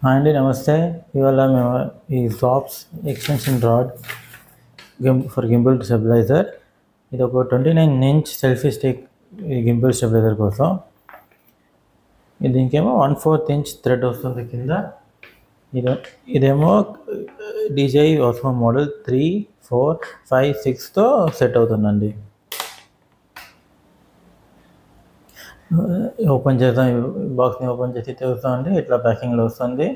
Hi అండి, నమస్తే. ఇవాళ మేము ఈ drops extension rod for gimbal stabiliser, ఇది ఒక 29" సెల్ఫీ స్టిక్ ఈ గింబల్ స్టెబిలైజర్ కోసం. దీనికేమో 1/4" థ్రెడ్ వస్తుంది కింద. ఇదేమో DJI Osmo మోడల్ 3, 4, 5, 6తో సెట్ అవుతుందండి. ఓపెన్ చేద్దాం. బాక్స్ని ఓపెన్ చేసి తెస్తామండి. ఇట్లా ప్యాకింగ్లో వస్తుంది.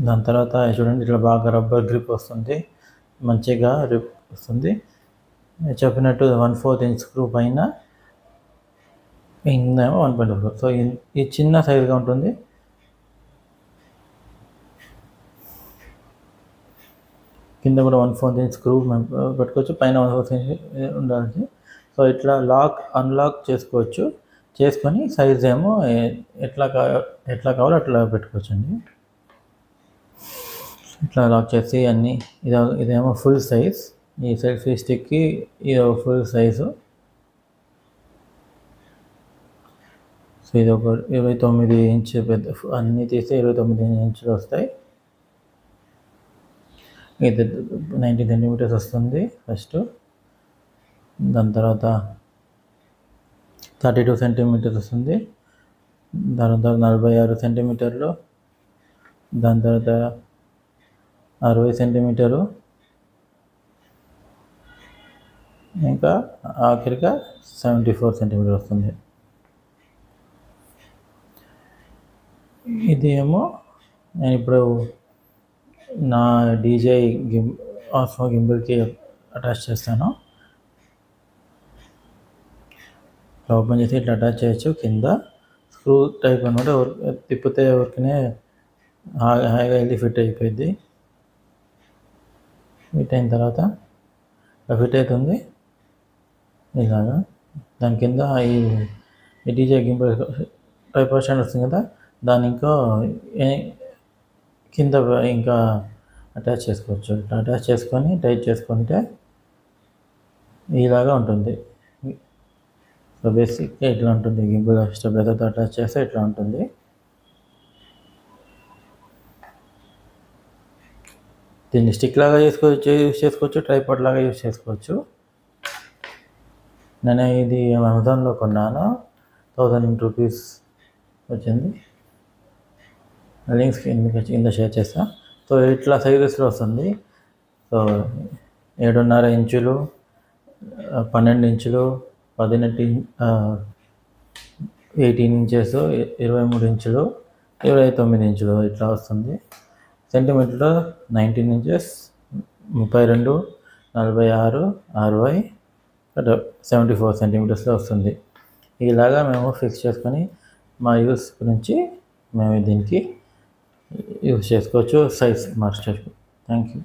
దాని తర్వాత చూడండి, ఇట్లా బాగా రబ్బర్ గ్రిప్ వస్తుంది, మంచిగా గ్రిప్ వస్తుంది. చెప్పినట్టు 1/4" స్క్రూ పైన, కిందేమో 1.4. సో ఇది చిన్న సైజుగా ఉంటుంది. కింద కూడా 1/4" స్క్రూ పెట్టుకోవచ్చు, పైన 1/4" ఉండాలి. సో ఇట్లా అన్లాక్ చేసుకోవచ్చు. చేసుకొని సైజ్ ఏమో ఎట్లా కావాలో అట్లా పెట్టుకోవచ్చు అండి. ఇట్లా లాక్ చేసి అన్నీ. ఇదేమో ఫుల్ సైజ్. ఈ సెల్ఫీ స్టిక్కి ఇది ఫుల్ సైజు. సో ఇది ఒక 29 ఇంచ్ పెద్ద, అన్నీ తీస్తే 29 ఇంచులు వస్తాయి. ఇది 90 సెంటీమీటర్స్ వస్తుంది ఫస్ట్. దాని తర్వాత 32 సెంటీమీటర్స్ వస్తుంది. దాని తర్వాత 46 సెంటీమీటర్లు. దాని తర్వాత 60 సెంటీమీటరు. ఇంకా ఆఖరిగా 74 సెంటీమీటర్ వస్తుంది. ఇది ఏమో నేను ఇప్పుడు నా DJI Osmo గింబల్కి అటాచ్ చేస్తాను. ఓపెన్ చేసి ఇట్లా అటాచ్ చేయొచ్చు. కింద స్క్రూ టైప్ అనమాట. తిప్పితే ఊరికనే హాయిగా వెళ్ళి ఫిట్ అయిపోయింది. ఫిట్ అయిన తర్వాత ఫిట్ అవుతుంది ఇలాగా. దాని కింద ఈ DJI గింబల్ ట్రైపాడ్ స్టాండ్ వస్తుంది కదా, దాన్ని కింద ఇంకా అటాచ్ చేసుకోవచ్చు. ఇట్లా అటాచ్ చేసుకొని టైట్ చేసుకుంటే ఇలాగా ఉంటుంది. సో బేసిక్గా ఇట్లా ఉంటుంది. గింబల్ స్టెబిలైజర్తో అటాచ్ చేస్తే ఇట్లా ఉంటుంది. దీన్ని స్టిక్ లాగా యూజ్ చేసుకోవచ్చు, ట్రైపాడ్ లాగా యూజ్ చేసుకోవచ్చు. నేను ఇది అమెజాన్లో కొన్నాను, 1000 రూపీస్ వచ్చింది. లింక్స్ కింద షేర్ చేస్తా. సో ఇట్లా సైజెస్లో వస్తుంది. సో 7.5 ఇంచులు, 12 ఇంచులు, 18 ఇంచెస్, 23 ఇంచులు, 29 ఇంచులు ఇట్లా వస్తుంది. సెంటీమీటర్లో 19 ఇంచెస్, 32, 46, 60, 74 సెంటీమీటర్స్లో వస్తుంది. ఇలాగా మేము ఫిక్స్ చేసుకొని మా యూస్ గురించి మేము దీనికి యూజ్ చేసుకోవచ్చు, సైజ్ మార్చవచ్చు. Thank you.